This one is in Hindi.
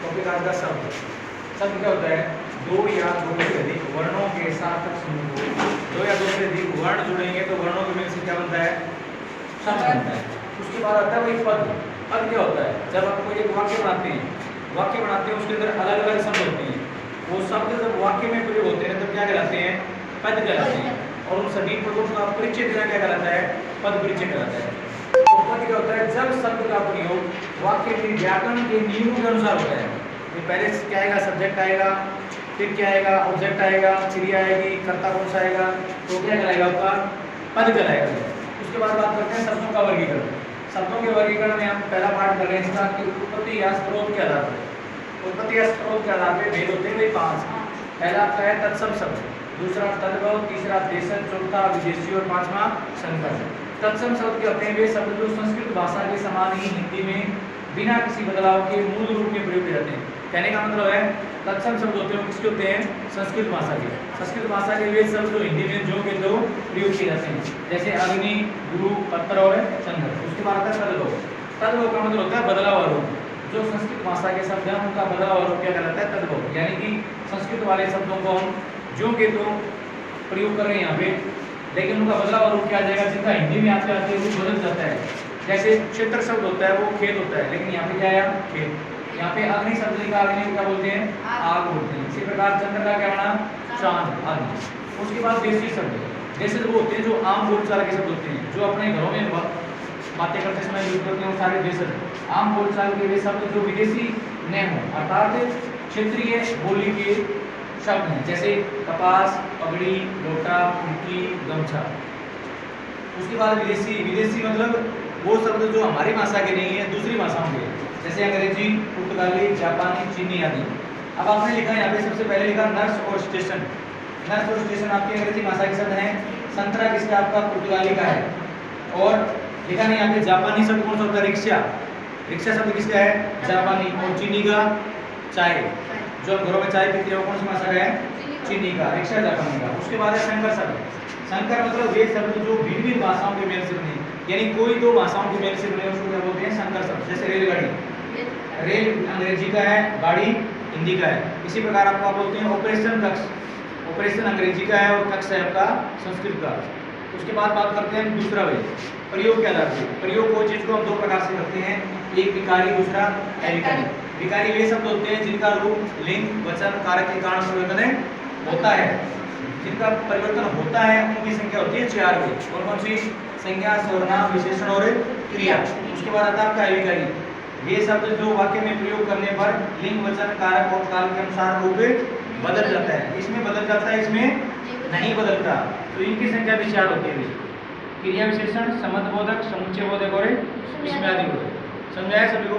टॉपिक आज का शब्द। शब्द क्या होता है? दो या दो से अधिक वर्णों के साथ समूह हो। दो या दो से अधिक वर्ण जुड़ेंगे तो वर्णों के मिल से क्या बनता है? शब्द बनता है। उसके बाद आता है वही पद। पद क्या होता है? जब आप कोई एक वाक्य बनाते हैं उसके अंदर अलग अलग शब्द होते हैं। वो शब्द जब वाक्य में प्रयोग होते हैं तब क्या कहलाते हैं? पद कहलाते हैं। और उन सभी पदों का परिचय देना क्या कहलाता है? पद परिचय कहलाता है। तो पद क्या होता है? जब शब्द का प्रयोग वाक्य के व्याकरण के नियमों के अनुसार होता है। तो पहले क्या आएगा? सब्जेक्ट आएगा, फिर क्या आएगा? ऑब्जेक्ट आएगा, क्रिया आएगी, कर्ता कौन सा आएगा, तो क्या कहलाएगा? आपका पद कहलाएगा। उसके बाद बात करते हैं शब्दों का वर्गीकरण। शब्दों के वर्गीकरण में हम पहला पार्ट कर रहे हैं इसका कि उत्पत्ति या स्रोत के आधार पर। उत्पत्ति या स्रोत के आधार पर भेद होते हैं 5। पहला आपका है तत्सम शब्द, दूसरा तद्भव, तीसरा देशज, चौथा विदेशी और पांचवा संकर। तत्सम शब्द क्या होते हैं? वे शब्द जो संस्कृत भाषा के समान ही हिंदी में बिना किसी बदलाव के मूल रूप में प्रयोग किए जाते हैं। कहने का मतलब है तत्सम शब्द होते हैं किसके होते हैं? संस्कृत भाषा के। संस्कृत भाषा के वे शब्द जो हिंदी में जो के जो प्रयोग किए जाते हैं, जैसे अग्नि, गुरु, पत्र और संघर्ष। उसके बाद आता है तद्भव। तद्भव का मतलब होता है बदलाव आरोप। जो संस्कृत भाषा के शब्द हैं उनका बदलाव आरोप क्या कहलाता है? तद्भव। यानी कि संस्कृत वाले शब्दों को हम जो के तो प्रयोग कर रहे हैं यहाँ पे, लेकिन उनका बदलाव आरोप क्या आ जाएगा? जिनका हिंदी में आते आते वो बदल जाता है। जैसे क्षेत्र शब्द होता है वो खेत होता है, लेकिन यहाँ पे क्या आया? खेत। यहाँ पे अग्नि शब्द लिखा, अग्नि को क्या बोलते हैं? आग बोलते हैं। इसी प्रकार चंद्र का क्या बना? चांद, अग्नि। उसके बाद देशी शब्द। देशी वो होते हैं जो आम बोलचाल के शब्द होते हैं, जो अपने घरों में बातें करते समय यूज करते हैं, वो सारे देशज। आम बोलचाल के वे शब्द जो विदेशी न हो, अर्थात क्षेत्रीय बोली के शब्द हैं, जैसे कपास, पगड़ी, लोटा, खिड़की, गमछा। उसके बाद विदेशी मतलब वो शब्द जो हमारी भाषा के नहीं है, दूसरी भाषाओं के, जैसे अंग्रेजी, पुर्तगाली, जापानी, चीनी आदि। अब आपने लिखा है यहाँ पे सबसे पहले लिखा नर्स और स्टेशन। नर्स और स्टेशन आपकी अंग्रेजी भाषा के शब्द हैं। संतरा किसका? आपका पुर्तगाली का है। और लिखा नहीं यहाँ पे जापानी शब्द कौन सा होता है? रिक्शा। रिक्शा शब्द किसका है? जापानी। और चीनी का चाय, जो घरों में चाय पीते हैं वो कौन सी भाषा का है? चीनी का। रिक्शा जापानी का। उसके बाद है संकर शब्द। संकर मतलब वे शब्द जो भिन्न भिन्न भाषाओं के मेल से बने, यानी कोई दो भाषाओं के मेल से बने उसको क्या बोलते हैं? संकर शब्द। जैसे रेलगाड़ी, रेल अंग्रेजी का है, गाड़ी हिंदी का है। इसी प्रकार आपको बोलते हैं ऑपरेशन कक्ष। ऑपरेशन अंग्रेजी का है और कक्ष है आपका संस्कृत का। उसके बाद बात करते हैं दूसरा वे प्रयोग क्या लाते हैं? प्रयोग वो चीज को हम दो प्रकार से करते हैं, एक विकारी, दूसरा अविकारी। विकारी वे शब्द होते हैं जिनका रूप, लिंग, वचन, कारक के कारण परिवर्तन होता है। जिनका परिवर्तन होता है उनकी संख्या होती है 4 वे। और कौन सी? संज्ञा, सर्वनाम, विशेषण और क्रिया। उसके बाद आता है आपका अविकारी। ये शब्द जो वाक्य में प्रयोग करने पर लिंग, वचन, कारक और काल के अनुसार रूप बदल जाता है। इसमें बदल जाता है, इसमें नहीं बदलता। तो इनकी संख्या भी 4 होती है। क्रिया विशेषण, संबंध बोधक, समुच्चय बोधक और विस्मयादि बोधक। समझाया सभी को?